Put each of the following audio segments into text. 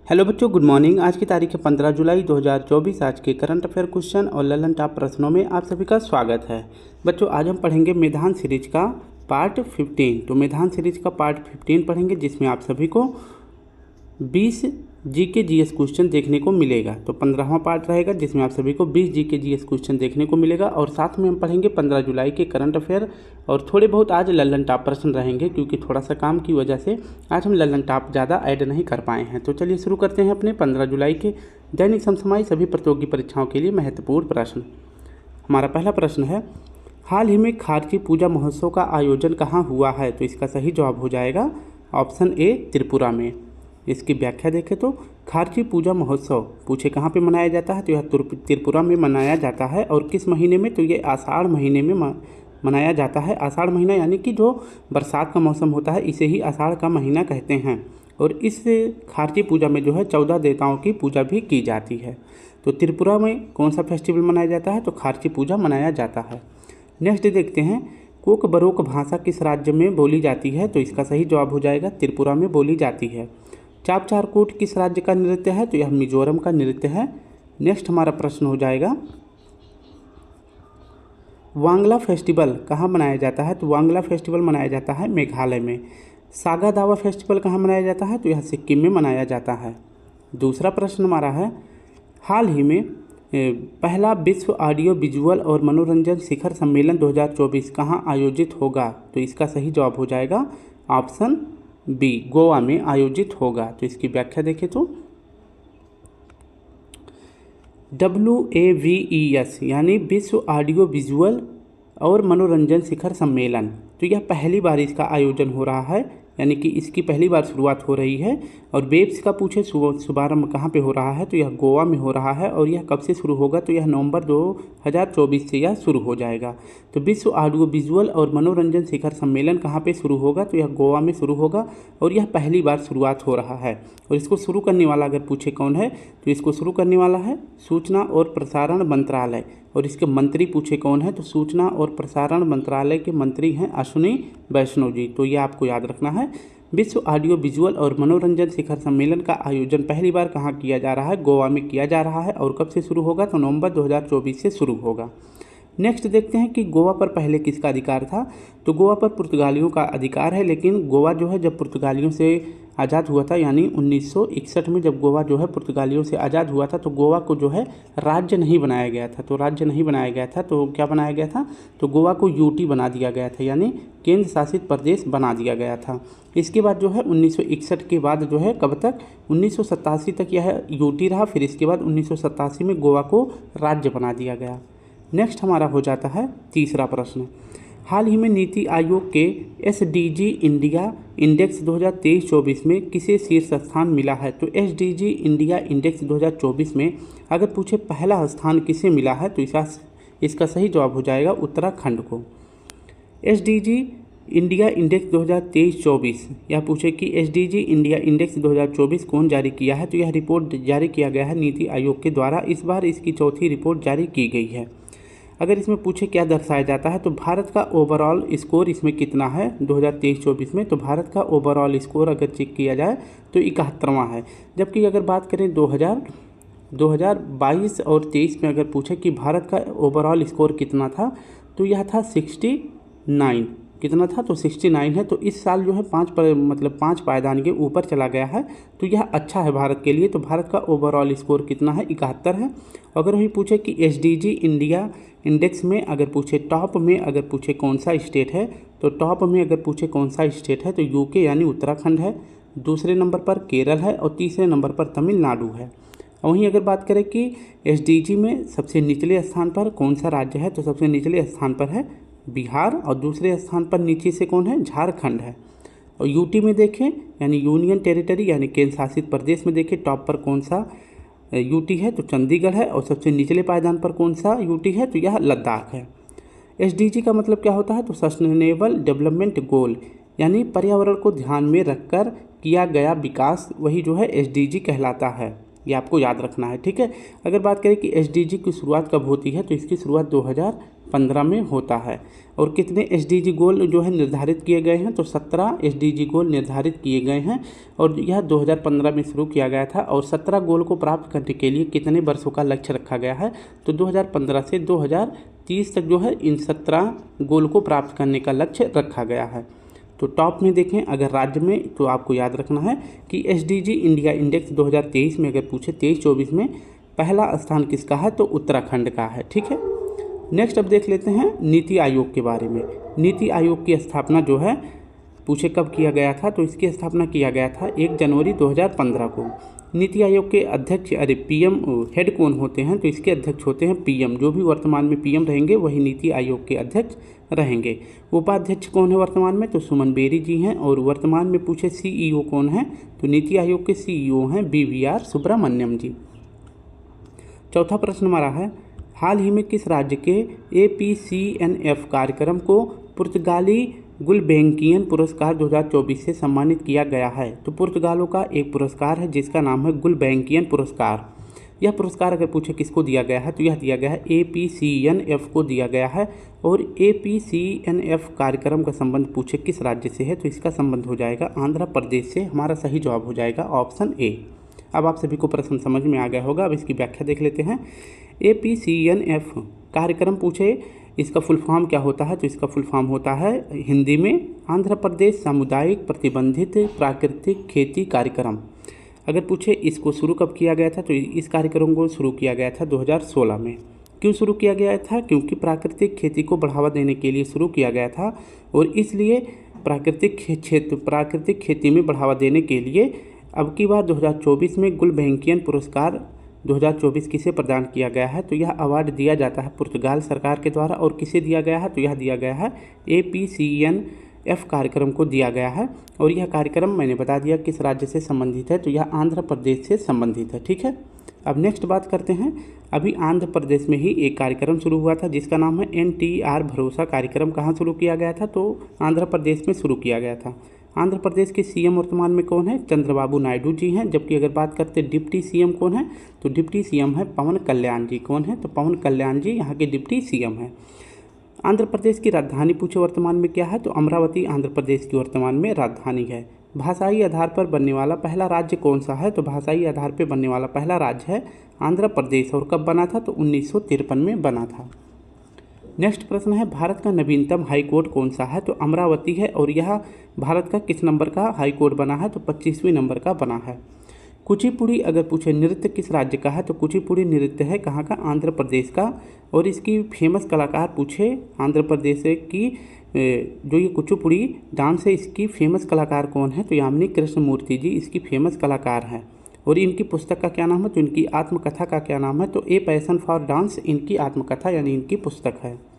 Hello बच्चों, good morning. आज की तारीख है 15 जुलाई 2024। आज के करंट अफेयर क्वेश्चन और ललन टॉप प्रश्नों में आप सभी का स्वागत है। बच्चों, आज हम पढ़ेंगे मेधान सीरीज का पार्ट 15। तो मेधान सीरीज का पार्ट 15 पढ़ेंगे, जिसमें आप सभी को 20 जीके जीएस क्वेश्चन देखने को मिलेगा। तो 15वां पार्ट रहेगा, जिसमें आप सभी को 20 जीके जीएस क्वेश्चन देखने को मिलेगा। और साथ में हम पढ़ेंगे 15 जुलाई के करंट अफेयर और थोड़े बहुत आज ललन टॉप प्रश्न रहेंगे, क्योंकि थोड़ा सा काम की वजह से आज हम ललन टॉप ज़्यादा ऐड नहीं कर पाए हैं। तो चलिए शुरू करते हैं अपने 15 जुलाई के दैनिक समसामयिक सभी प्रतियोगी परीक्षाओं के लिए महत्वपूर्ण प्रश्न। हमारा पहला प्रश्न है, हाल ही में खारची पूजा महोत्सव का आयोजन कहाँ हुआ है? तो इसका सही जवाब हो जाएगा ऑप्शन ए, त्रिपुरा में। इसकी व्याख्या देखें तो खारची पूजा महोत्सव पूछे कहाँ पे मनाया जाता है, तो यह त्रिपुरा में मनाया जाता है। और किस महीने में? तो ये आषाढ़ महीने में मनाया जाता है। आषाढ़ महीना यानी कि जो बरसात का मौसम होता है, इसे ही आषाढ़ का महीना कहते हैं। और इस खारची पूजा में जो है 14 देवताओं की पूजा भी की जाती है। तो त्रिपुरा में कौन सा फेस्टिवल मनाया जाता है? तो खारची पूजा मनाया जाता है। नेक्स्ट देखते हैं, कोक बरोक भाषा किस राज्य में बोली जाती है? तो इसका सही जवाब हो जाएगा त्रिपुरा में बोली जाती है। चाप चारकूट किस राज्य का नृत्य है? तो यह मिजोरम का नृत्य है। नेक्स्ट हमारा प्रश्न हो जाएगा, वांगला फेस्टिवल कहाँ मनाया जाता है? तो वांगला फेस्टिवल मनाया जाता है मेघालय में। सागा दावा फेस्टिवल कहाँ मनाया जाता है? तो यह सिक्किम में मनाया जाता है। दूसरा प्रश्न हमारा है, हाल ही में पहला विश्व ऑडियो विजुअल और मनोरंजन शिखर सम्मेलन 2024 कहाँ आयोजित होगा? तो इसका सही जवाब हो जाएगा ऑप्शन बी, गोवा में आयोजित होगा। तो इसकी व्याख्या देखें तो WAVES यानी विश्व ऑडियो विजुअल और मनोरंजन शिखर सम्मेलन, तो यह पहली बार इसका आयोजन हो रहा है, यानी कि इसकी पहली बार शुरुआत हो रही है। और वेब्स का पूछे शुभारंभ कहाँ पे हो रहा है? तो यह गोवा में हो रहा है। और यह कब से शुरू होगा? तो यह नवंबर 2024 से यह शुरू हो जाएगा। तो विश्व ऑडियो विजुअल और मनोरंजन शिखर सम्मेलन कहाँ पे शुरू होगा? तो यह गोवा में शुरू होगा और यह पहली बार शुरुआत हो रहा है। और इसको शुरू करने वाला अगर पूछे कौन है, तो इसको शुरू करने वाला है सूचना और प्रसारण मंत्रालय। और इसके मंत्री पूछे कौन है? तो सूचना और प्रसारण मंत्रालय के मंत्री हैं अश्विनी वैष्णव जी। तो ये आपको याद रखना है। विश्व ऑडियो विजुअल और मनोरंजन शिखर सम्मेलन का आयोजन पहली बार कहाँ किया जा रहा है? गोवा में किया जा रहा है। और कब से शुरू होगा? तो नवंबर 2024 से शुरू होगा। नेक्स्ट देखते हैं कि गोवा पर पहले किसका अधिकार था? तो गोवा पर पुर्तगालियों का अधिकार है, लेकिन गोवा जो है जब पुर्तगालियों से आज़ाद हुआ था, यानी 1961 में जब गोवा जो है पुर्तगालियों से आज़ाद हुआ था, तो गोवा को जो है राज्य नहीं बनाया गया था। तो राज्य नहीं बनाया गया था, तो क्या बनाया गया था? तो गोवा को यूटी बना दिया गया था, यानी केंद्र शासित प्रदेश बना दिया गया था। इसके बाद जो है 1961 के बाद जो है कब तक? 1987 तक यह यूटी रहा। फिर इसके बाद 1987 में गोवा को राज्य बना दिया गया। नेक्स्ट हमारा हो जाता है तीसरा प्रश्न, हाल ही में नीति आयोग के SDG इंडिया इंडेक्स 2023-24 में किसे शीर्ष स्थान मिला है? तो SDG इंडिया इंडेक्स 2024 में अगर पूछे पहला स्थान किसे मिला है, तो इसका सही जवाब हो जाएगा उत्तराखंड को। SDG इंडिया इंडेक्स 2023-24 यह पूछे कि SDG इंडिया इंडेक्स 2024 कौन जारी किया है? तो यह रिपोर्ट जारी किया गया है नीति आयोग के द्वारा। इस बार इसकी चौथी रिपोर्ट जारी की गई है। अगर इसमें पूछे क्या दर्शाया जाता है, तो भारत का ओवरऑल स्कोर इसमें कितना है 2023-24 में? तो भारत का ओवरऑल स्कोर अगर चेक किया जाए तो 71वां है। जबकि अगर बात करें 2022 और 23 में अगर पूछे कि भारत का ओवरऑल स्कोर कितना था, तो यह था 69। कितना था? तो 69 है। तो इस साल जो है 5 पायदान के ऊपर चला गया है, तो यह अच्छा है भारत के लिए। तो भारत का ओवरऑल स्कोर कितना है? 71 है। अगर वही पूछे कि SDG इंडिया इंडेक्स में अगर पूछे टॉप में अगर पूछे कौन सा स्टेट है, तो टॉप में अगर पूछे कौन सा स्टेट है, तो यूके यानी उत्तराखंड है। दूसरे नंबर पर केरल है और तीसरे नंबर पर तमिलनाडु है। वहीं अगर बात करें कि SDG में सबसे निचले स्थान पर कौन सा राज्य है, तो सबसे निचले स्थान पर है बिहार। और दूसरे स्थान पर नीचे से कौन है? झारखंड है। और यूटी में देखें यानी यूनियन टेरिटरी यानी केंद्र शासित प्रदेश में देखें टॉप पर कौन सा यूटी है, तो चंडीगढ़ है। और सबसे निचले पायदान पर कौन सा यूटी है? तो यह लद्दाख है। SDG का मतलब क्या होता है? तो सस्टेनेबल डेवलपमेंट गोल, यानी पर्यावरण को ध्यान में रखकर किया गया विकास, वही जो है SDG कहलाता है। ये आपको याद रखना है, ठीक है। अगर बात करें कि SDG की शुरुआत कब होती है, तो इसकी शुरुआत 2015 में होता है। और कितने SDG गोल जो है निर्धारित किए गए हैं, तो 17 SDG गोल निर्धारित किए गए हैं और यह 2015 में शुरू किया गया था। और 17 गोल को प्राप्त करने के लिए कितने वर्षों का लक्ष्य रखा गया है, तो 2015 से 2030 तक जो है इन 17 गोल को प्राप्त करने का लक्ष्य रखा गया है। तो टॉप में देखें अगर राज्य में, तो आपको याद रखना है कि SDG इंडिया इंडेक्स 2023 में अगर पूछे 23-24 में पहला स्थान किसका है, तो उत्तराखंड का है। ठीक है, नेक्स्ट अब देख लेते हैं नीति आयोग के बारे में। नीति आयोग की स्थापना जो है पूछे कब किया गया था, तो इसकी स्थापना किया गया था 1 जनवरी 2015 को। नीति आयोग के अध्यक्ष PM हेड कौन होते हैं, तो इसके अध्यक्ष होते हैं PM। जो भी वर्तमान में PM रहेंगे वही नीति आयोग के अध्यक्ष रहेंगे। उपाध्यक्ष कौन है वर्तमान में, तो सुमन बेरी जी हैं। और वर्तमान में पूछे CEO कौन है, तो नीति आयोग के CEO हैं BVR सुब्रमण्यम जी। चौथा प्रश्न हमारा है, हाल ही में किस राज्य के APCNF कार्यक्रम को पुर्तगाली गुलबेंकियन पुरस्कार 2024 से सम्मानित किया गया है, तो पुर्तगालों का एक पुरस्कार है जिसका नाम है गुलबेंकियन पुरस्कार। यह पुरस्कार अगर पूछे किसको दिया गया है, तो यह दिया गया है APCNF को दिया गया है। और APCNF कार्यक्रम का संबंध पूछे किस राज्य से है, तो इसका संबंध हो जाएगा आंध्र प्रदेश से। हमारा सही जवाब हो जाएगा ऑप्शन A। अब आप सभी को प्रश्न समझ में आ गया होगा, अब इसकी व्याख्या देख लेते हैं। APCNF कार्यक्रम पूछे इसका फुल फॉर्म क्या होता है, तो इसका फुल फॉर्म होता है हिंदी में आंध्र प्रदेश सामुदायिक प्रतिबंधित प्राकृतिक खेती कार्यक्रम। अगर पूछे इसको शुरू कब किया गया था, तो इस कार्यक्रम को शुरू किया गया था 2016 में। क्यों शुरू किया गया था, क्योंकि प्राकृतिक खेती को बढ़ावा देने के लिए शुरू किया गया था। और इसलिए प्राकृतिक खेती में बढ़ावा देने के लिए अब की बार 2024 में गुलबेंकियन पुरस्कार 2024 किसे प्रदान किया गया है, तो यह अवार्ड दिया जाता है पुर्तगाल सरकार के द्वारा। और किसे दिया गया है, तो यह दिया गया है APCNF कार्यक्रम को दिया गया है। और यह कार्यक्रम मैंने बता दिया किस राज्य से संबंधित है, तो यह आंध्र प्रदेश से संबंधित है। ठीक है, अब नेक्स्ट बात करते हैं। अभी आंध्र प्रदेश में ही एक कार्यक्रम शुरू हुआ था जिसका नाम है NTR भरोसा कार्यक्रम। कहाँ शुरू किया गया था, तो आंध्र प्रदेश में शुरू किया गया था। आंध्र प्रदेश के CM वर्तमान में कौन है, चंद्रबाबू नायडू जी हैं। जबकि अगर बात करते हैं डिप्टी CM कौन है, तो डिप्टी CM है पवन कल्याण जी। कौन है, तो पवन कल्याण जी यहाँ के डिप्टी CM है। आंध्र प्रदेश की राजधानी पूछे वर्तमान में क्या है, तो अमरावती आंध्र प्रदेश की वर्तमान में राजधानी है। भाषाई आधार पर बनने वाला पहला राज्य कौन सा है, तो भाषाई आधार पर बनने वाला पहला राज्य है आंध्र प्रदेश। और कब बना था, तो 1953 में बना था। नेक्स्ट प्रश्न है, भारत का नवीनतम हाई कोर्ट कौन सा है, तो अमरावती है। और यह भारत का किस नंबर का हाई कोर्ट बना है, तो 25वें नंबर का बना है। कुचिपुड़ी अगर पूछे नृत्य किस राज्य का है, तो कुचिपुड़ी नृत्य है कहाँ का, आंध्र प्रदेश का। और इसकी फेमस कलाकार पूछे आंध्र प्रदेश की जो ये कुचिपुड़ी डांस है इसकी फेमस कलाकार कौन है, तो यामिनी कृष्णमूर्ति जी इसकी फेमस कलाकार हैं। और इनकी पुस्तक का क्या नाम है, तो इनकी आत्मकथा का क्या नाम है, तो ए पैशन फॉर डांस इनकी आत्मकथा यानी इनकी पुस्तक है।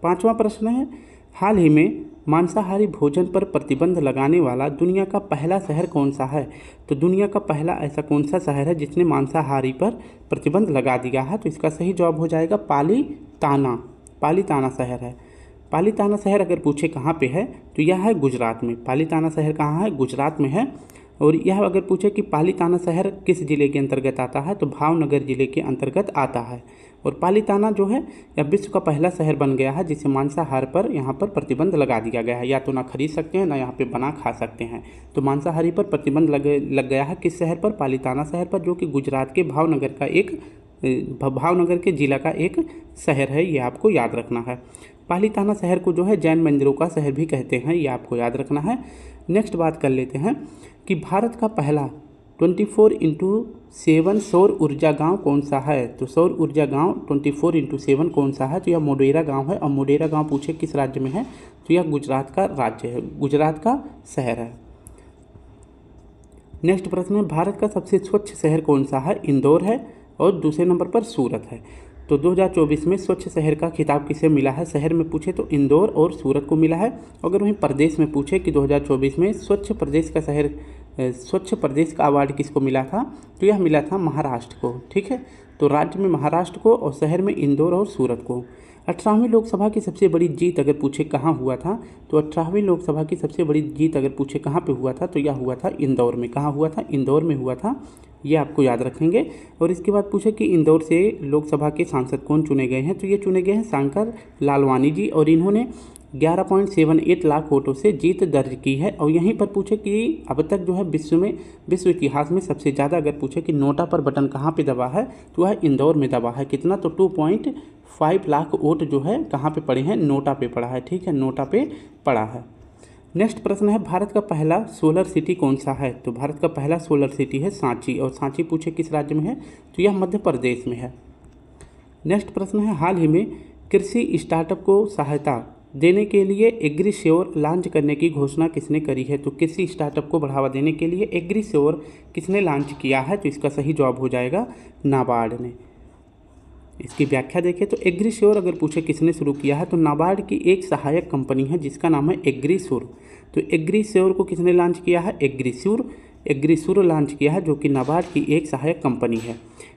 पांचवा प्रश्न है, हाल ही में मांसाहारी भोजन पर प्रतिबंध लगाने वाला दुनिया का पहला शहर कौन सा है, तो दुनिया का पहला ऐसा कौन सा शहर है जिसने मांसाहारी पर प्रतिबंध लगा दिया है, तो इसका सही जवाब हो जाएगा पालीताना। पालीताना शहर है। पालीताना शहर अगर पूछे कहाँ पे है, तो यह है गुजरात में। पालीताना शहर कहाँ है, गुजरात में है। और यह अगर पूछे कि पालीताना शहर किस जिले के अंतर्गत आता है, तो भावनगर जिले के अंतर्गत आता है। और पालीताना जो है यह विश्व का पहला शहर बन गया है जिसे मांसाहार पर यहाँ पर प्रतिबंध लगा दिया गया है। या तो ना खरीद सकते हैं ना यहाँ पे बना खा सकते हैं। तो मांसाहारी पर प्रतिबंध लग गया है किस शहर पर, पालीताना शहर पर, जो कि गुजरात के भावनगर के जिला का एक शहर है। ये आपको याद रखना है। पालीताना शहर को जो है जैन मंदिरों का शहर भी कहते हैं, ये आपको याद रखना है। नेक्स्ट बात कर लेते हैं कि भारत का पहला 24x7 सौर ऊर्जा गांव कौन सा है, तो सौर ऊर्जा गांव 24x7 कौन सा है, तो यह मोढेरा गांव है। और मोढेरा गांव पूछे किस राज्य में है, तो यह गुजरात का राज्य है, गुजरात का शहर है। नेक्स्ट प्रश्न है, भारत का सबसे स्वच्छ शहर कौन सा है, इंदौर है। और दूसरे नंबर पर सूरत है। तो 2024 में स्वच्छ शहर का खिताब किसे मिला है, शहर में पूछे तो इंदौर और सूरत को मिला है। अगर वहीं प्रदेश में पूछे कि 2024 में स्वच्छ प्रदेश का अवार्ड किसको मिला था, तो यह मिला था महाराष्ट्र को। ठीक है, तो राज्य में महाराष्ट्र को और शहर में इंदौर और सूरत को। 18वीं लोकसभा की सबसे बड़ी जीत अगर पूछे कहाँ हुआ था, तो 18वीं लोकसभा की सबसे बड़ी जीत अगर पूछे कहाँ पे हुआ था, तो यह हुआ था इंदौर में। कहाँ हुआ था, इंदौर में हुआ था। ये आपको याद रखेंगे। और इसके बाद पूछे कि इंदौर से लोकसभा के सांसद कौन चुने गए हैं, तो ये चुने गए हैं शंकर लालवानी जी, और इन्होंने 11.78 लाख वोटों से जीत दर्ज की है। और यहीं पर पूछे कि अब तक जो है विश्व इतिहास में सबसे ज़्यादा अगर पूछे कि नोटा पर बटन कहाँ पे दबा है, तो वह इंदौर में दबा है। कितना, तो 2.5 लाख वोट जो है कहाँ पे पड़े हैं, नोटा पे पड़ा है। ठीक है, नोटा पे पड़ा है। नेक्स्ट प्रश्न है, भारत का पहला सोलर सिटी कौन सा है, तो भारत का पहला सोलर सिटी है सांची, और सांची पूछे किस राज्य में है, तो यह मध्य प्रदेश में है। नेक्स्ट प्रश्न है, हाल ही में कृषि स्टार्टअप को सहायता देने के लिए एग्रीश्योर लॉन्च करने की घोषणा किसने करी है, तो कृषि स्टार्टअप को बढ़ावा देने के लिए एग्रीश्योर किसने लॉन्च किया है, तो इसका सही जवाब हो जाएगा नाबार्ड ने। इसकी व्याख्या देखें तो एग्रीश्योर अगर पूछे किसने शुरू किया है, तो नाबार्ड की एक सहायक कंपनी है जिसका नाम है एग्रीश्योर। तो एग्रीश्योर को किसने लॉन्च किया है, एग्रीश्योर लॉन्च किया है, जो कि नाबार्ड की एक सहायक कंपनी है।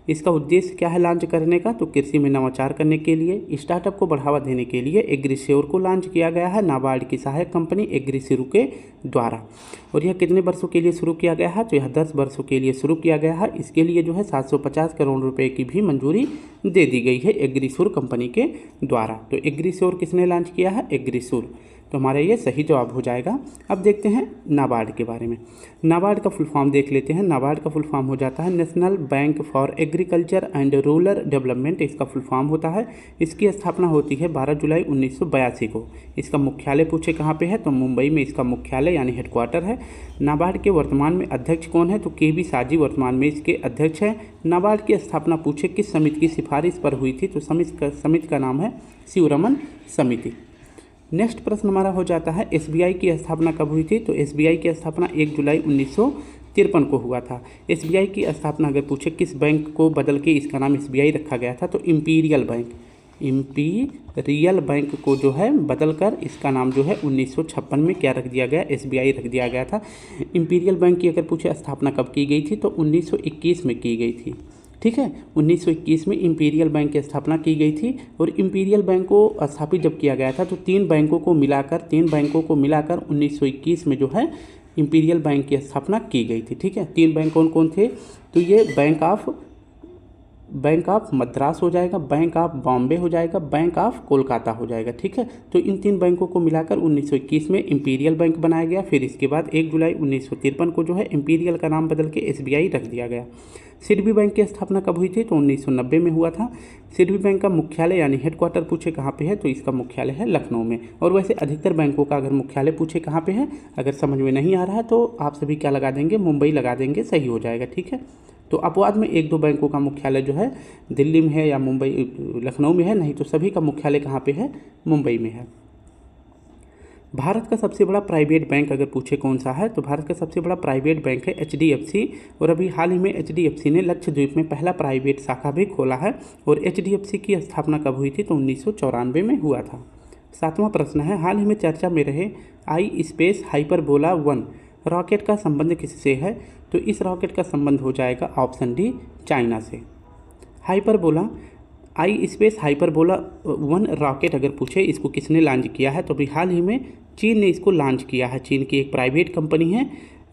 इसका उद्देश्य क्या है लॉन्च करने का, तो कृषि में नवाचार करने के लिए, स्टार्टअप को बढ़ावा देने के लिए एग्रीश्योर को लॉन्च किया गया है नाबार्ड की सहायक कंपनी एग्रीश्योर के द्वारा। और यह कितने वर्षों के लिए शुरू किया गया है, तो यह 10 वर्षों के लिए शुरू किया गया है। इसके लिए जो है 750 करोड़ रुपए की भी मंजूरी दे दी गई है एग्रीश्योर कंपनी के द्वारा। तो एग्रीश्योर किसने लॉन्च किया है, एग्रीश्योर, तो हमारा ये सही जवाब हो जाएगा। अब देखते हैं नाबार्ड के बारे में। नाबार्ड का फुल फॉर्म देख लेते हैं। नाबार्ड का फुल फॉर्म हो जाता है national bank for agriculture and rural development, इसका फुल फॉर्म होता है। इसकी स्थापना होती है 12 जुलाई 1982 को। इसका मुख्यालय पूछे कहाँ पे है, तो मुंबई में इसका मुख्यालय यानी हेडक्वार्टर है। नाबार्ड के वर्तमान में अध्यक्ष कौन है, तो के.बी. साजी वर्तमान में इसके अध्यक्ष हैं। नाबार्ड की स्थापना पूछे किस समिति की सिफारिश पर हुई थी, तो समिति का नाम है शिवरमन समिति। नेक्स्ट प्रश्न हमारा हो जाता है, एसबीआई की स्थापना कब हुई थी, तो एसबीआई की स्थापना 1 जुलाई 1953 को हुआ था। एसबीआई की स्थापना अगर पूछे किस बैंक को बदल के इसका नाम एसबीआई रखा गया था, तो इंपीरियल बैंक को जो है बदल कर इसका नाम जो है 1956 में क्या रख दिया गया, एसबीआई रख दिया गया था। इंपीरियल बैंक की अगर पूछे स्थापना कब की गई थी, तो 1921 में की गई थी। ठीक है, 1921 में इंपीरियल बैंक की स्थापना की गई थी। और इंपीरियल बैंक को स्थापित जब किया गया था, तो 3 बैंकों को मिलाकर 1921 में जो है इंपीरियल बैंक की स्थापना की गई थी। ठीक है, 3 बैंक कौन कौन थे, तो ये बैंक ऑफ मद्रास हो जाएगा, बैंक ऑफ बॉम्बे हो जाएगा, बैंक ऑफ कोलकाता हो जाएगा। ठीक है, तो इन 3 बैंकों को मिलाकर 1921 में इंपीरियल बैंक बनाया गया। फिर इसके बाद 1 जुलाई 1953 को जो है इंपीरियल का नाम बदल के एसबीआई रख दिया गया। सिडबी बैंक की स्थापना कब हुई थी, तो 1990 में हुआ था। सिडबी बैंक का मुख्यालय यानी हेडक्वार्टर पूछे कहाँ पे है, तो इसका मुख्यालय है लखनऊ में। और वैसे अधिकतर बैंकों का अगर मुख्यालय पूछे कहाँ पे है, अगर समझ में नहीं आ रहा है तो आप सभी क्या लगा देंगे, मुंबई लगा देंगे, सही हो जाएगा। ठीक है, तो अपवाद में 1-2 बैंकों का मुख्यालय जो है दिल्ली में है या मुंबई लखनऊ में है, नहीं तो सभी का मुख्यालय कहाँ पे है, मुंबई में है। भारत का सबसे बड़ा प्राइवेट बैंक अगर पूछे कौन सा है, तो भारत का सबसे बड़ा प्राइवेट बैंक है एचडीएफसी। और अभी हाल ही में एचडीएफसी ने लक्षद्वीप में पहला प्राइवेट शाखा भी खोला है। और एचडीएफसी की स्थापना कब हुई थी, तो 1994 में हुआ था। 7वां प्रश्न है, हाल ही में चर्चा में रहे आई स्पेस हाइपरबोला 1 रॉकेट का संबंध किससे है, तो इस रॉकेट का संबंध हो जाएगा ऑप्शन डी, चाइना से। हाइपरबोला आई स्पेस हाइपरबोला 1 रॉकेट अगर पूछे इसको किसने लॉन्च किया है, तो अभी हाल ही में चीन ने इसको लॉन्च किया है। चीन की एक प्राइवेट कंपनी है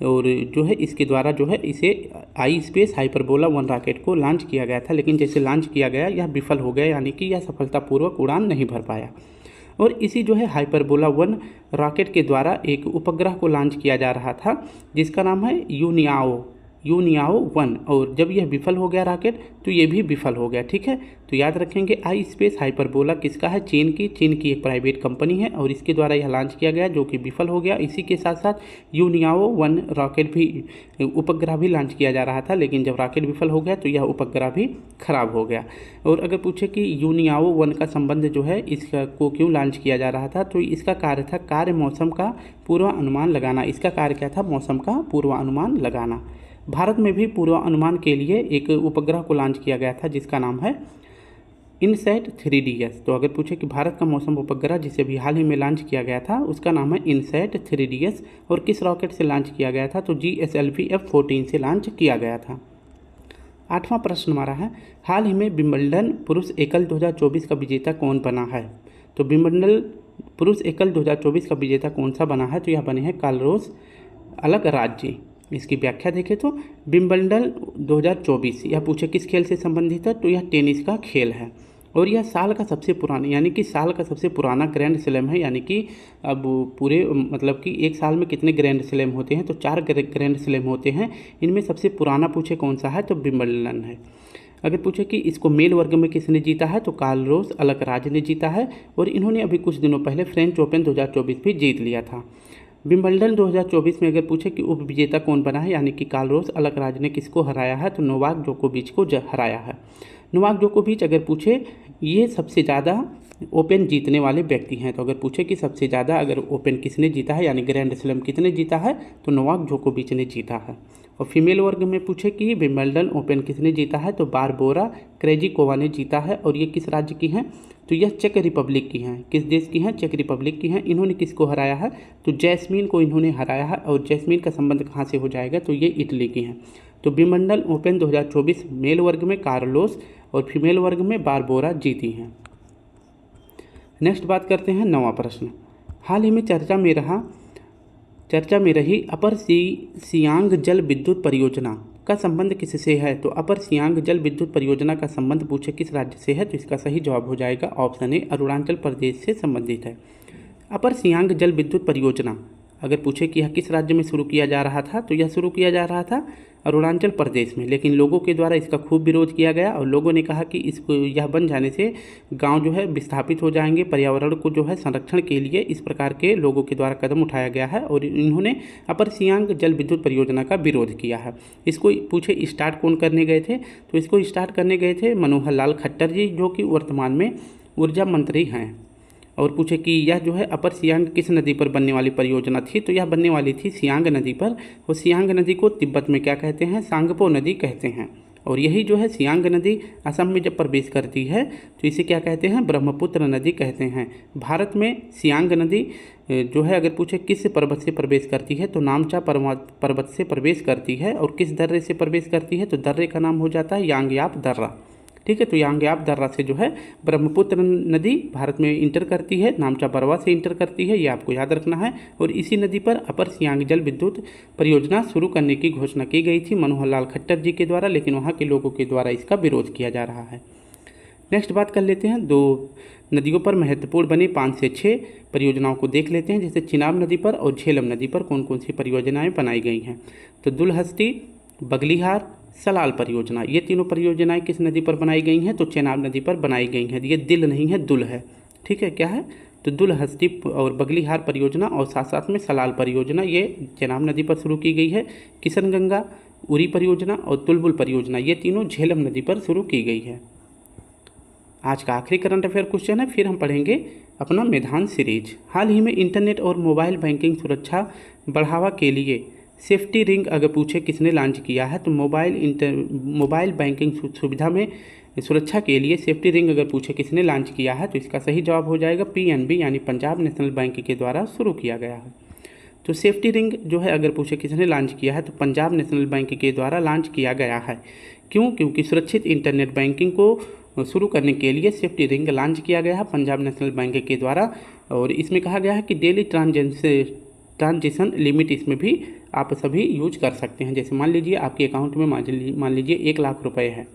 और जो है इसके द्वारा जो है इसे आई स्पेस हाइपरबोला 1 रॉकेट को लॉन्च किया गया था। लेकिन जैसे लॉन्च किया गया यह विफल हो गया, यानी कि यह सफलतापूर्वक उड़ान नहीं भर पाया। और इसी जो है हाइपरबोला 1 रॉकेट के द्वारा एक उपग्रह को लॉन्च किया जा रहा था जिसका नाम है यूनियाओ 1। और जब यह विफल हो गया रॉकेट, तो ये भी विफल हो गया। ठीक है, तो याद रखेंगे आई स्पेस हाइपरबोला किसका है, चीन की एक प्राइवेट कंपनी है और इसके द्वारा यह लॉन्च किया गया जो कि विफल हो गया। इसी के साथ साथ यूनियाओ 1 रॉकेट भी उपग्रह भी लॉन्च किया जा रहा था, लेकिन जब रॉकेट विफल हो गया तो यह उपग्रह भी खराब हो गया। और अगर पूछे कि यूनियाओ 1 का संबंध जो है इसका को क्यों लॉन्च किया जा रहा था, तो इसका कार्य था मौसम का पूर्वानुमान लगाना। इसका कार्य क्या था, मौसम का पूर्वानुमान लगाना। भारत में भी पूर्वानुमान के लिए एक उपग्रह को लॉन्च किया गया था जिसका नाम है इनसैट 3DS। तो अगर पूछे कि भारत का मौसम उपग्रह जिसे अभी हाल ही में लॉन्च किया गया था उसका नाम है इनसैट 3DS और किस रॉकेट से लॉन्च किया गया था, तो GSLV F-14 से लॉन्च किया गया था। 8वां प्रश्न हमारा है, हाल ही में विंबलडन पुरुष एकल 2024 का विजेता कौन बना है, तो विंबलडन पुरुष एकल 2024 का विजेता कौन सा बना है, तो यह बने हैं कार्लोस अल्कराज जी। इसकी व्याख्या देखें तो विंबलडन 2024 यह पूछे किस खेल से संबंधित है, तो यह टेनिस का खेल है और यह साल का सबसे पुराना यानी कि साल का सबसे पुराना ग्रैंड स्लैम है। यानी कि अब पूरे मतलब कि एक साल में कितने ग्रैंड स्लैम होते हैं, तो 4 ग्रैंड स्लैम होते हैं। इनमें सबसे पुराना पूछे कौन सा है, तो विंबलडन है। अगर पूछे कि इसको मेल वर्ग में किसने जीता है, तो कार्लोस अलकराज ने जीता है और इन्होंने अभी कुछ दिनों पहले फ्रेंच ओपन 2024 भी जीत लिया था। विंबलडन 2024 में अगर पूछे कि उपविजेता कौन बना है, यानी कि कार्लोस अलकराज ने किसको हराया है, तो नोवाक जोकोविच को हराया है। नोवाक जोकोविच अगर पूछे ये सबसे ज़्यादा ओपन जीतने वाले व्यक्ति हैं, तो अगर पूछे कि सबसे ज़्यादा अगर ओपन किसने जीता है यानी ग्रैंड स्लैम किसने जीता है, तो नोवाक जोकोविच ने जीता है। और फीमेल वर्ग में पूछे कि विंबलडन ओपन किसने जीता है, तो बारबोरा क्रेजिकोवा ने जीता है और ये किस राज्य की हैं, तो यह चेक रिपब्लिक की हैं। किस देश की हैं, चेक रिपब्लिक की हैं। इन्होंने किसको हराया है, तो जैस्मीन को इन्होंने हराया है और जैस्मीन का संबंध कहाँ से हो जाएगा, तो ये इटली की हैं। तो विंबलडन ओपन 2024 मेल वर्ग में कार्लोस और फीमेल वर्ग में बारबोरा जीती हैं। नेक्स्ट बात करते हैं 9वां प्रश्न। हाल ही में चर्चा में रही अपर सियांग जल विद्युत परियोजना का संबंध किससे है, तो अपर सियांग जल विद्युत परियोजना का संबंध पूछे किस राज्य से है, तो इसका सही जवाब हो जाएगा ऑप्शन ए अरुणाचल प्रदेश से संबंधित है। अपर सियांग जल विद्युत परियोजना अगर पूछे कि यह किस राज्य में शुरू किया जा रहा था, तो यह शुरू किया जा रहा था अरुणाचल प्रदेश में, लेकिन लोगों के द्वारा इसका खूब विरोध किया गया और लोगों ने कहा कि इसको यह बन जाने से गांव जो है विस्थापित हो जाएंगे, पर्यावरण को जो है संरक्षण के लिए इस प्रकार के लोगों के द्वारा कदम उठाया गया है और इन्होंने अपर सियांग जल विद्युत परियोजना का विरोध किया है। इसको पूछे स्टार्ट कौन करने गए थे, तो इसको स्टार्ट करने गए थे मनोहर लाल खट्टर जी, जो कि वर्तमान में ऊर्जा मंत्री हैं। और पूछे कि यह जो है अपर सियांग किस नदी पर बनने वाली परियोजना थी, तो यह बनने वाली थी सियांग नदी पर। और सियांग नदी को तिब्बत में क्या कहते हैं, सांगपो नदी कहते हैं। और यही जो है सियांग नदी असम में जब प्रवेश करती है तो इसे क्या कहते हैं, ब्रह्मपुत्र नदी कहते हैं। भारत में सियांग नदी जो है अगर पूछे किस पर्वत से प्रवेश करती है, तो नामचा पर्वत से प्रवेश करती है। और किस दर्रे से प्रवेश करती है, तो दर्रे का नाम हो जाता है यांगयाप दर्रा। ठीक है, तो यांगयाप दर्रा से जो है ब्रह्मपुत्र नदी भारत में इंटर करती है, नामचा बरवा से इंटर करती है, ये आपको याद रखना है। और इसी नदी पर अपर सियांग जल विद्युत परियोजना शुरू करने की घोषणा की गई थी मनोहर लाल खट्टर जी के द्वारा, लेकिन वहाँ के लोगों के द्वारा इसका विरोध किया जा रहा है। नेक्स्ट बात कर लेते हैं 2 नदियों पर महत्वपूर्ण बनी 5 से 6 परियोजनाओं को देख लेते हैं, जैसे चिनाब नदी पर और झेलम नदी पर कौन कौन सी परियोजनाएँ बनाई गई हैं। तो दुलहस्ती, बगलीहार, सलाल परियोजना, ये तीनों परियोजनाएं किस नदी पर बनाई गई हैं, तो चेनाब नदी पर बनाई गई हैं। ये दिल नहीं है, दुल है। ठीक है, क्या है, तो दुलहस्ती और बगलीहार परियोजना और साथ साथ में सलाल परियोजना ये चेनाब नदी पर शुरू की गई है। किशनगंगा, उरी परियोजना और तुलबुल परियोजना ये तीनों झेलम नदी पर शुरू की गई है। आज का आखिरी करंट अफेयर क्वेश्चन है, फिर हम पढ़ेंगे अपना मैदान सीरीज। हाल ही में इंटरनेट और मोबाइल बैंकिंग सुरक्षा बढ़ावा के लिए सेफ्टी रिंग अगर पूछे किसने लॉन्च किया है, तो मोबाइल बैंकिंग सुविधा में सुरक्षा के लिए सेफ्टी रिंग अगर पूछे किसने लॉन्च किया है, तो इसका सही जवाब हो जाएगा पीएनबी यानी पंजाब नेशनल बैंक के द्वारा शुरू किया गया है। तो सेफ्टी रिंग जो है अगर पूछे किसने लॉन्च किया है, तो पंजाब नेशनल बैंक के द्वारा लॉन्च किया गया है। क्यों, क्योंकि सुरक्षित इंटरनेट बैंकिंग को शुरू करने के लिए सेफ्टी रिंग लॉन्च किया गया है पंजाब नेशनल बैंक के द्वारा। और इसमें कहा गया है कि डेली ट्रांजेक्शन लिमिट इसमें भी आप सभी यूज कर सकते हैं। जैसे मान लीजिए आपके अकाउंट में मान लीजिए 1 लाख रुपए है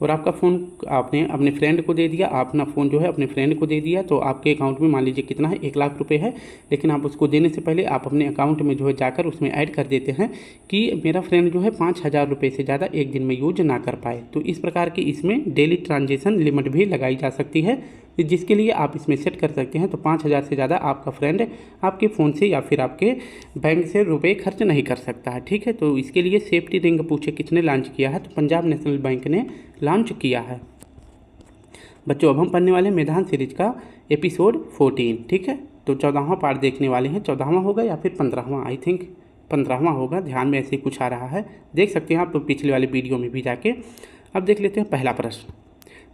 और आपका फ़ोन आपने अपने फ्रेंड को दे दिया, अपना फ़ोन जो है अपने फ्रेंड को दे दिया, तो आपके अकाउंट में मान लीजिए कितना है, 1 लाख रुपए है। लेकिन आप उसको देने से पहले आप अपने अकाउंट में जो है जाकर उसमें ऐड कर देते हैं कि मेरा फ्रेंड जो है 5,000 रुपये से ज़्यादा एक दिन में यूज ना कर पाए। तो इस प्रकार की इसमें डेली ट्रांजेक्शन लिमिट भी लगाई जा सकती है, जिसके लिए आप इसमें सेट कर सकते हैं। तो 5,000 से ज़्यादा आपका फ्रेंड आपके फ़ोन से या फिर आपके बैंक से रुपए खर्च नहीं कर सकता है। ठीक है, तो इसके लिए सेफ्टी रिंग पूछे किसने लॉन्च किया है, तो पंजाब नेशनल बैंक ने लॉन्च किया है। बच्चों अब हम पढ़ने वाले मैदान सीरीज का एपिसोड 14। ठीक है, तो 14वां पार्ट देखने वाले हैं। 14वां होगा या फिर 15वां, आई थिंक 15वां होगा, ध्यान में ऐसे ही कुछ आ रहा है, देख सकते हैं आप तो पिछले वाले वीडियो में भी जाके। अब देख लेते हैं पहला प्रश्न।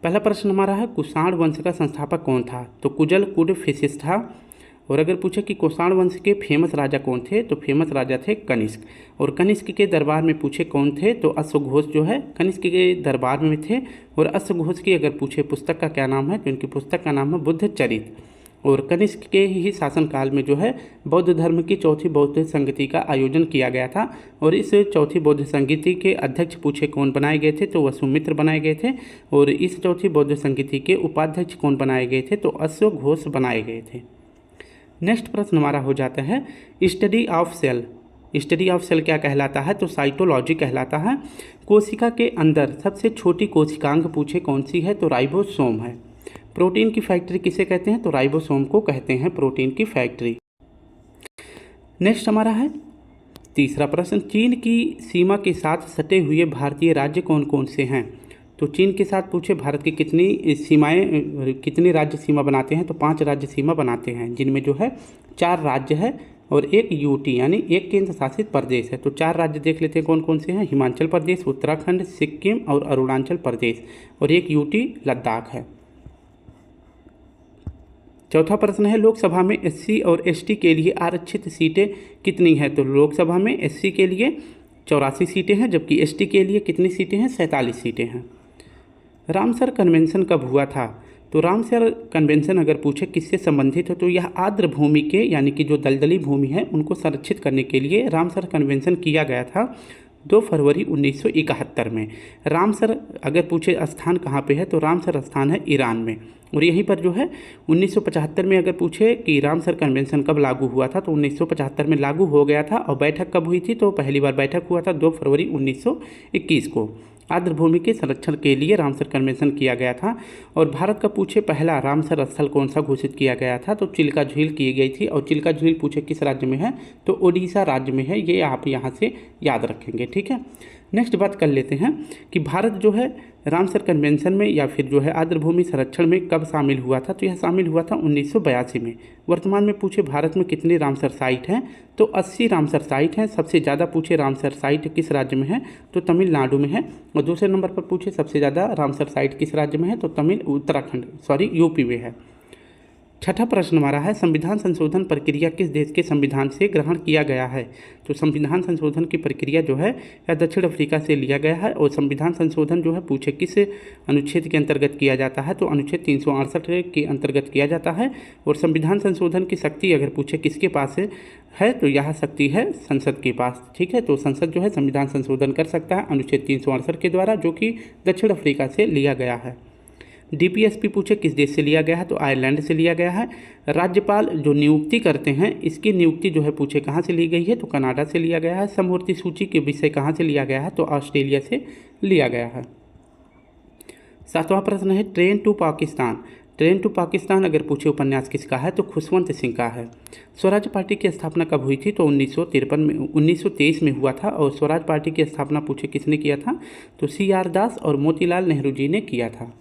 पहला प्रश्न हमारा है कुषाण वंश का संस्थापक कौन था, तो कुजल कुड फिसिस था। और अगर पूछे कि कुषाण वंश के फेमस राजा कौन थे, तो फेमस राजा थे कनिष्क। और कनिष्क के दरबार में पूछे कौन थे, तो अश्वघोष जो है कनिष्क के दरबार में थे। और अश्वघोष की अगर पूछे पुस्तक का क्या नाम है, तो इनकी पुस्तक का नाम है बुद्ध चरित। और कनिष्क के ही शासनकाल में जो है बौद्ध धर्म की चौथी बौद्ध संगति का आयोजन किया गया था। और इस चौथी बौद्ध संगति के अध्यक्ष पूछे कौन बनाए गए थे, तो वसुमित्र बनाए गए थे। और इस चौथी बौद्ध संगति के उपाध्यक्ष कौन बनाए गए थे, तो अश्व घोष बनाए गए थे। नेक्स्ट प्रश्न हमारा हो जाता है study of cell. Study of cell क्या कहलाता है, तो साइटोलॉजी कहलाता है। कोशिका के अंदर सबसे छोटी कोशिकांग पूछे कौन सी है, तो राइबोसोम है। प्रोटीन की फैक्ट्री किसे कहते हैं, तो राइबोसोम को कहते हैं प्रोटीन की फैक्ट्री। नेक्स्ट हमारा है तीसरा प्रश्न, चीन की सीमा के साथ सटे हुए भारतीय राज्य कौन कौन से हैं। तो चीन के साथ पूछे भारत की कितनी राज्य सीमा बनाते हैं, तो 5 राज्य सीमा बनाते हैं, जिनमें जो है 4 राज्य है और एक यूटी यानी एक केंद्र शासित प्रदेश है। तो 4 राज्य देख लेते हैं कौन कौन से हैं, हिमाचल प्रदेश, उत्तराखंड, सिक्किम और अरुणाचल प्रदेश, और एक यूटी लद्दाख है। चौथा प्रश्न है लोकसभा में एससी और एसटी के लिए आरक्षित सीटें कितनी हैं। तो लोकसभा में एससी के लिए 84 सीटें हैं, जबकि एसटी के लिए कितनी सीटें हैं, 47 सीटें हैं। रामसर कन्वेंशन कब हुआ था, तो रामसर कन्वेंशन अगर पूछे किससे संबंधित है, तो यह आर्द्र भूमि के यानी कि जो दलदली भूमि है उनको संरक्षित करने के लिए रामसर कन्वेंशन किया गया था 2 फरवरी 1971 में। रामसर अगर पूछे स्थान कहाँ पे है, तो रामसर स्थान है ईरान में। और यहीं पर जो है 1975 में अगर पूछे कि रामसर कन्वेंशन कब लागू हुआ था, तो 1975 में लागू हो गया था। और बैठक कब हुई थी, तो पहली बार बैठक हुआ था 2 फरवरी 1921 को। आर्द्र भूमि के संरक्षण के लिए रामसर कन्वेंशन किया गया था। और भारत का पूछे पहला रामसर स्थल कौन सा घोषित किया गया था, तो चिल्का झील की गई थी। और चिल्का झील पूछे किस राज्य में है, तो ओडिशा राज्य में है। ये आप यहाँ से याद रखेंगे, ठीक है। नेक्स्ट बात कर लेते हैं कि भारत जो है रामसर कन्वेंशन में या फिर जो है आर्द्र भूमि संरक्षण में कब शामिल हुआ था, तो यह शामिल हुआ था 1982 में। वर्तमान में पूछे भारत में कितने रामसर साइट हैं, तो 80 रामसर साइट हैं। सबसे ज़्यादा पूछे रामसर साइट किस राज्य में है, तो तमिलनाडु में है। और दूसरे नंबर पर पूछे सबसे ज़्यादा रामसर साइट किस राज्य में है, तो यूपी में है। छठा प्रश्न हमारा है संविधान संशोधन प्रक्रिया किस देश के संविधान से ग्रहण किया गया है। तो संविधान संशोधन की प्रक्रिया जो है यह दक्षिण अफ्रीका से लिया गया है। और संविधान संशोधन जो है पूछे किस अनुच्छेद के अंतर्गत किया जाता है, तो अनुच्छेद 368 के अंतर्गत किया जाता है। और संविधान संशोधन की शक्ति अगर पूछे किसके पास है, तो यह शक्ति है संसद के पास, ठीक है। तो संसद जो है संविधान संशोधन कर सकता है अनुच्छेद 368 के द्वारा, जो कि दक्षिण अफ्रीका से लिया गया है। डीपीएसपी पूछे किस देश से लिया गया है, तो आयरलैंड से लिया गया है। राज्यपाल जो नियुक्ति करते हैं इसकी नियुक्ति जो है पूछे कहाँ से ली गई है, तो कनाडा से लिया गया है। समवर्ती सूची के विषय कहाँ से लिया गया है, तो ऑस्ट्रेलिया से लिया गया है। 7वां प्रश्न है train to Pakistan. Train to Pakistan अगर पूछे उपन्यास किसका है, तो खुशवंत सिंह का है। स्वराज पार्टी की स्थापना कब हुई थी, तो 1923 में हुआ था। और स्वराज पार्टी की स्थापना पूछे किसने किया था, तो CR दास और मोतीलाल नेहरू जी ने किया था।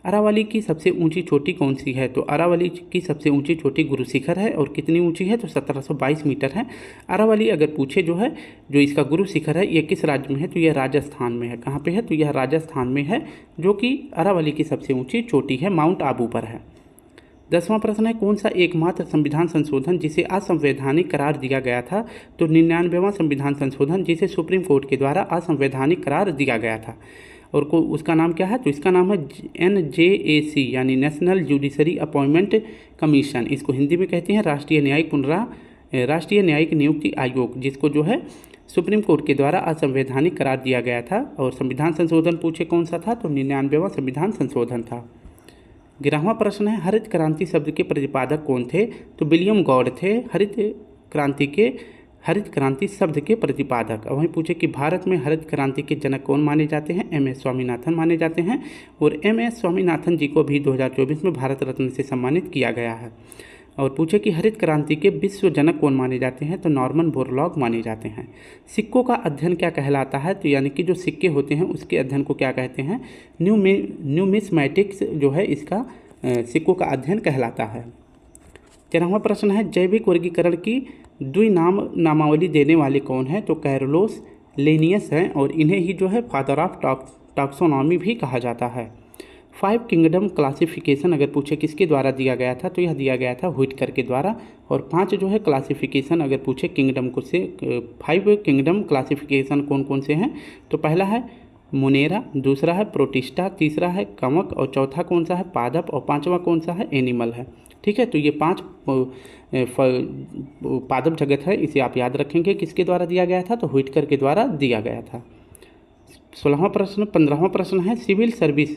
अरावली की सबसे ऊंची चोटी कौन सी है, तो अरावली की सबसे ऊंची चोटी गुरु शिखर है। और कितनी ऊंची है, तो 1722 मीटर है। अरावली अगर पूछे जो है जो इसका गुरु शिखर है ये किस राज्य में है, तो यह राजस्थान में है। कहाँ पे है, तो यह राजस्थान में है, जो कि अरावली की सबसे ऊंची चोटी है, माउंट आबू पर है। 10वां प्रश्न है कौन सा एकमात्र संविधान संशोधन जिसे असंवैधानिक करार दिया गया था, तो 99वां संविधान संशोधन जिसे सुप्रीम कोर्ट के द्वारा असंवैधानिक करार दिया गया था। और उसका नाम क्या है, तो इसका नाम है NJAC यानी नेशनल जुडिशरी अपॉइंटमेंट कमीशन। इसको हिंदी में कहते हैं राष्ट्रीय न्यायिक नियुक्ति आयोग, जिसको जो है सुप्रीम कोर्ट के द्वारा असंवैधानिक करार दिया गया था। और संविधान संशोधन पूछे कौन सा था, तो 99वां संविधान संशोधन था। 11वां प्रश्न है हरित क्रांति शब्द के प्रतिपादक कौन थे, तो विलियम गॉड थे हरित क्रांति शब्द के प्रतिपादक। और वहीं पूछे कि भारत में हरित क्रांति के जनक कौन माने जाते हैं, MS स्वामीनाथन माने जाते हैं। और MS स्वामीनाथन जी को भी 2024 में भारत रत्न से सम्मानित किया गया है। और पूछे कि हरित क्रांति के विश्व जनक कौन माने जाते हैं, तो नॉर्मन बोरलॉग माने जाते हैं। सिक्कों का अध्ययन क्या कहलाता है, तो यानी कि जो सिक्के होते हैं उसके अध्ययन को क्या कहते हैं, न्यूमिस्मैटिक्स जो है इसका सिक्कों का अध्ययन कहलाता है। 13वां प्रश्न है जैविक वर्गीकरण की नामावली देने वाले कौन है, तो कैरोलोस लेनियस हैं। और इन्हें ही जो है फादर ऑफ टैक्सोनॉमी भी कहा जाता है। 5 किंगडम क्लासिफिकेशन अगर पूछे किसके द्वारा दिया गया था, तो यह दिया गया था व्हिटकर के द्वारा। और 5 जो है क्लासिफिकेशन अगर पूछे किंगडम को से 5 किंगडम क्लासिफिकेशन कौन कौन से हैं, तो पहला है मुनेरा, दूसरा है प्रोटिस्टा, तीसरा है कमक, और चौथा कौन सा है पादप, और 5वां कौन सा है एनिमल है। ठीक है, तो ये 5 पादप जगत है, इसे आप याद रखेंगे। किसके द्वारा दिया गया था? तो हुइटकर के द्वारा दिया गया था। 16वां प्रश्न 15वां प्रश्न है सिविल सर्विस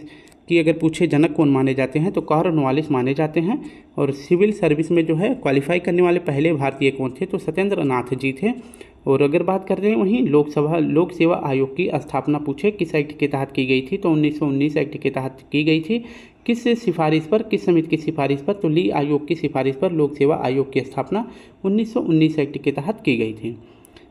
की अगर पूछे जनक कौन माने जाते हैं? तो कॉर्नवालिस माने जाते हैं। और सिविल सर्विस में जो है क्वालिफाई करने वाले पहले भारतीय कौन थे? तो सत्येंद्र नाथ जी थे। और अगर बात कर रहे हैं वहीं लोक सेवा आयोग की स्थापना पूछे किस एक्ट के तहत की गई थी? तो 1919 एक्ट के तहत की गई थी। किस सिफारिश पर, किस समिति की सिफारिश पर? तो ली आयोग की सिफारिश पर लोक सेवा आयोग की स्थापना 1919 एक्ट के तहत की गई थी।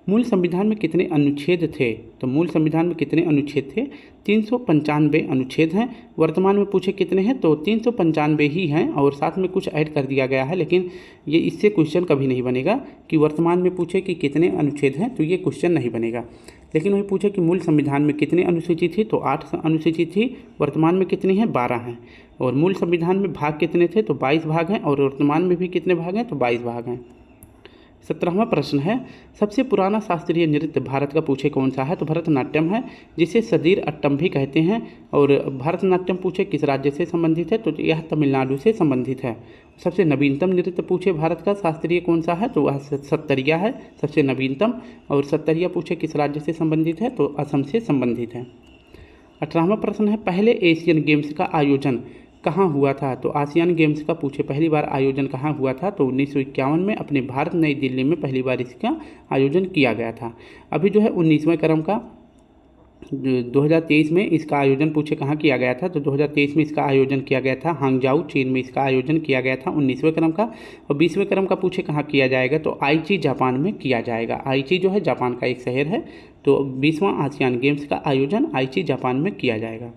मूल संविधान में कितने अनुच्छेद थे? तो मूल संविधान में कितने अनुच्छेद थे? 395 अनुच्छेद हैं। वर्तमान में पूछे कितने हैं? तो 395 ही हैं और साथ में कुछ ऐड कर दिया गया है, लेकिन ये इससे क्वेश्चन कभी नहीं बनेगा कि वर्तमान में पूछे कि कितने अनुच्छेद हैं, तो ये क्वेश्चन नहीं बनेगा। लेकिन वही पूछे कि मूल संविधान में कितने अनुसूची थी? तो 8 अनुसूची थी। वर्तमान में कितनी है? 12 हैं। और मूल संविधान में भाग कितने थे? तो 22 भाग हैं। और वर्तमान में भी कितने भाग हैं? तो 22 भाग हैं। 17वां प्रश्न है सबसे पुराना शास्त्रीय नृत्य भारत का पूछे कौन सा है? तो भरतनाट्यम है, जिसे सदीर अट्टम भी कहते हैं। और भरतनाट्यम पूछे किस राज्य से संबंधित है? तो यह तमिलनाडु से संबंधित है। सबसे नवीनतम नृत्य पूछे भारत का शास्त्रीय कौन सा है? तो वह सत्तरिया है, सबसे नवीनतम। और सत्तरिया पूछे किस राज्य से संबंधित है? तो असम से संबंधित है। 18वां प्रश्न है पहले एशियन गेम्स का आयोजन कहाँ हुआ था? तो आसियान गेम्स का पूछे पहली बार आयोजन कहाँ हुआ था? तो 1951 में अपने भारत नई दिल्ली में पहली बार इसका आयोजन किया गया था। अभी जो है 19वें क्रम का 2023 में इसका आयोजन पूछे कहाँ किया गया था? तो 2023 में इसका आयोजन किया गया था हांगजाऊ चीन में इसका आयोजन किया गया था 19वें क्रम का। और 20वें क्रम का पूछे कहाँ किया जाएगा? तो आईची जापान में किया जाएगा। आईची जो है जापान का एक शहर है। तो 20वां आसियान गेम्स का आयोजन आईची जापान में किया जाएगा।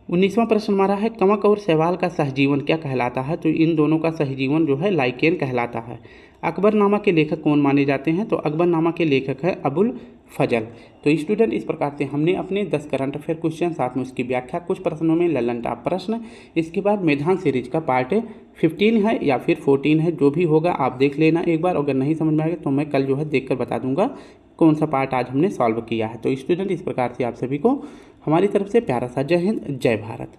19वां प्रश्न हमारा है कमक और शैवाल का सहजीवन क्या कहलाता है? तो इन दोनों का सहजीवन जो है लाइकेन कहलाता है। अकबरनामा के लेखक कौन माने जाते हैं? तो अकबरनामा के लेखक है अबुल फजल। तो स्टूडेंट इस प्रकार से हमने अपने 10 करंट अफेयर क्वेश्चन साथ में उसकी व्याख्या, कुछ प्रश्नों में ललन टॉप प्रश्न, इसके बाद मैदान सीरीज का पार्ट 15 है या फिर 14 है, जो भी होगा आप देख लेना एक बार। अगर नहीं समझ में आएगा तो मैं कल जो है देख कर बता दूंगा कौन सा पार्ट आज हमने सॉल्व किया है। तो स्टूडेंट इस प्रकार से आप सभी को हमारी तरफ से प्यारा सा जय हिंद, जय भारत।